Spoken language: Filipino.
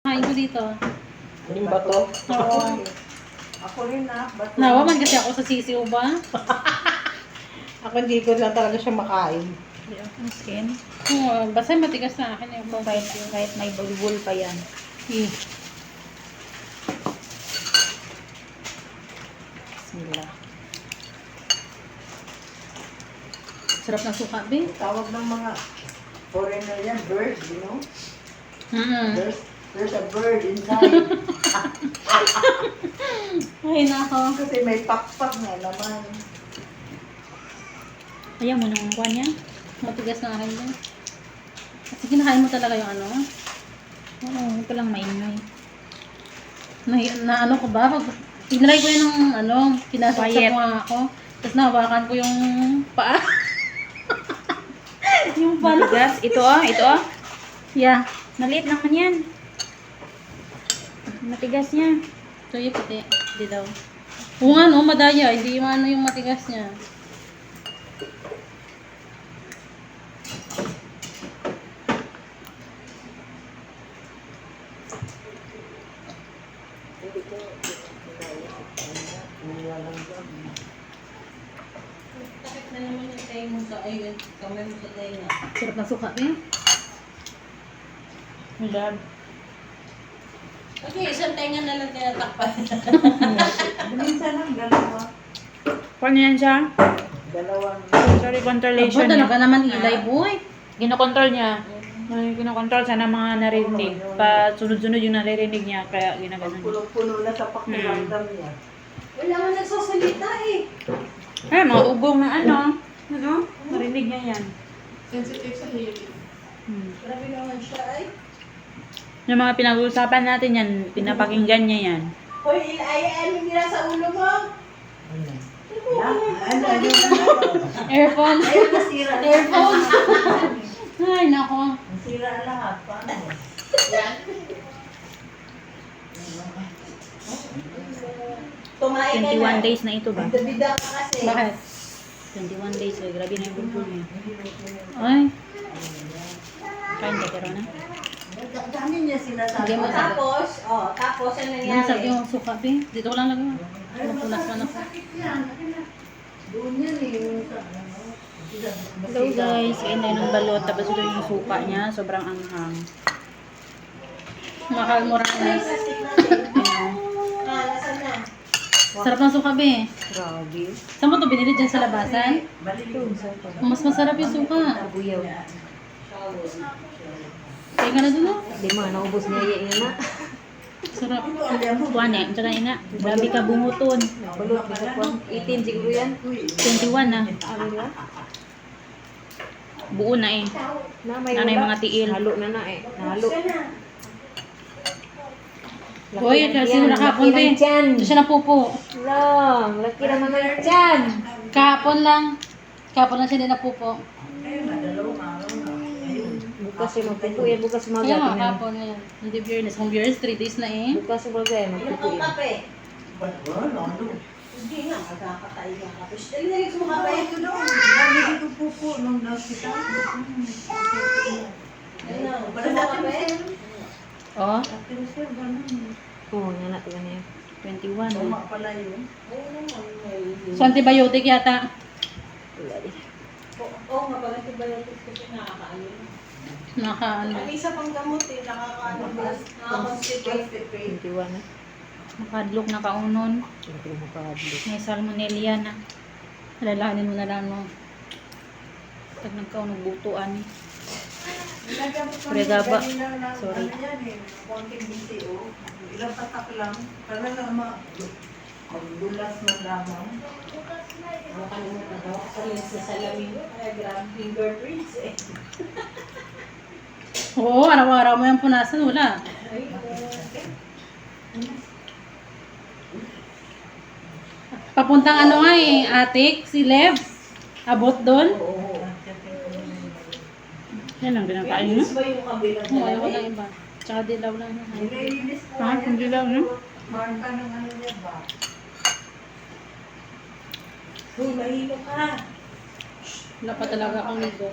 Kain ko dito. Yung bato? Oo. Ako rin na. Bato. Nawaman kasi ako sa sisiw ba? Ako hindi ko lang talaga siya makain. Ang skin. Oo, basta matigas na akin yung Kahit may bulbul pa yan. Eh. Bismillah. Sarap ng suka, be. Tawag ng mga foreigner yan, bird, you know? There's a bird inside. Ay, nako. Kasi may pakpak na naman. Ayaw mo nung kuha niya? Matigas na akin yan. Kasi kinakain mo talaga yung ano? Oo, ito lang maingay. Na ano ko ba? Tinry ko yun ng ano, pinasok Quiet. ko nga ako. Tapos nahawakan ko yung paa. Yung paa. Matigas. Ito oh, ito oh. Yeah. Maliit naman yan. Matigas niya. So yung puti. Hindi daw. Oo nga no, madaya. Hindi yung ano yung matigas niya. Takit na naman yung tayo mo sa ayun. Kamay mo sa tayo na. Sarap na suka eh. Lab. Okay, isang tenga na lang tinatakpan. Minsan lang, dalawa. Kuha niya yan siya. Dalawang. Sorry, Abo, controlation niya. talaga naman ilay, boy. Ginokontrol niya. Ginokontrol sana mga narinig. Pa sunod-sunod yung naririnig niya. Kaya ginagano niya. Puno-puno na sa pakiramdam niya. Wala mo nagsasalita eh. Eh, mga ugong na ano. Ano? Narinig niya yan. Sensitive sa hearing. Grabe naman siya ay. Yung mga pinag-uusapan natin yan, pinapakinggan niya yan. Hoy, ay nila sa ulo mo. Ano? Earphone. Ayun, nasira. Earphone. Ay, nako. Nasira lahat. Paano? Tumain 21 days na ito ba? Bida ka kasi. Bakit? 21 days eh. Grabe na yung bulbul niya. Ay. Kain ka pero na. Dami niya sinasabi. Hindi mo sabi. Tapos ano Ano nangyari? sabi yung suka, be? Dito ko lang lagay. Mapunas man ako. Doon yan eh. Yung sa Hello guys, kain tayo ng balot. Tapos ito yung suka niya. Sobrang anghang. Mahal mo rin. Ayan. Nasaan na? Sarap ng suka, be. Grabe. Saan mo ito binili dyan sa labasan? Maliliw. Mas masarap yung suka. Buyaw. Kaya ka na dun, oh. Di mo, naubos niya yung ina. Sarap. Kuha na, tsaka ina. Grabe ka bunguton. Balot, bisa po. 18 siguro yan. 21 na. Buo na eh. Nanay mga tiil. Halo na na eh. Halo. Hoy, kasi nakapon, be. Ito siya napupo. Lang, laki na naman dyan. Kahapon lang. Kahapon lang siya din napupo. Bukas yung magpupo yan. Bukas yung Kaya nga, magpupo yan. kahapon ngayon. Hindi biyernes. Kung biyernes, 3 days na eh. Bukas yung magpupo yan. Magpupo yan. Kape. Hindi nga, magkakatay ka kape. Dali mo kape. Ito doon. Dami dito pupo nung nakita. Ano? Gusto mo kape? Oh? Pero sir, ganun. Oo, yan natin yan yan. 21 na. Tama pala yun. So, antibiotic yata. Wala di. Oo nga, pag antibiotics kasi nakakaano. Nakaano. Ang isa pang gamot eh, nakakaano ba? Nakaka-constipate. 21 na. Makadlok na kaunon. Hindi ko makadlok. May salmonella na. Alalahanin mo na lang, no? Pag nagkaunog butuan eh. Pregaba. Sorry. Ano yan eh, konting BCO. Ilang patak lang. Para lang magdulas man lamang. Nakalimutan daw ako sa salamin ko. Ay, grabe fingerprints eh. Oo, araw-araw mo yung punasan, wala. Papuntang ano nga eh, atik, si Lev. Abot doon. Yan ang pinakain Inis ba yung kabilang Oo, ayaw ko dalawa? lang iba. Tsaka dilaw lang. Nililinis ko. Ah, kung dilaw, no? Marka ng ano niya ba? Uy, mahilo ka. Wala pa talaga akong ligo.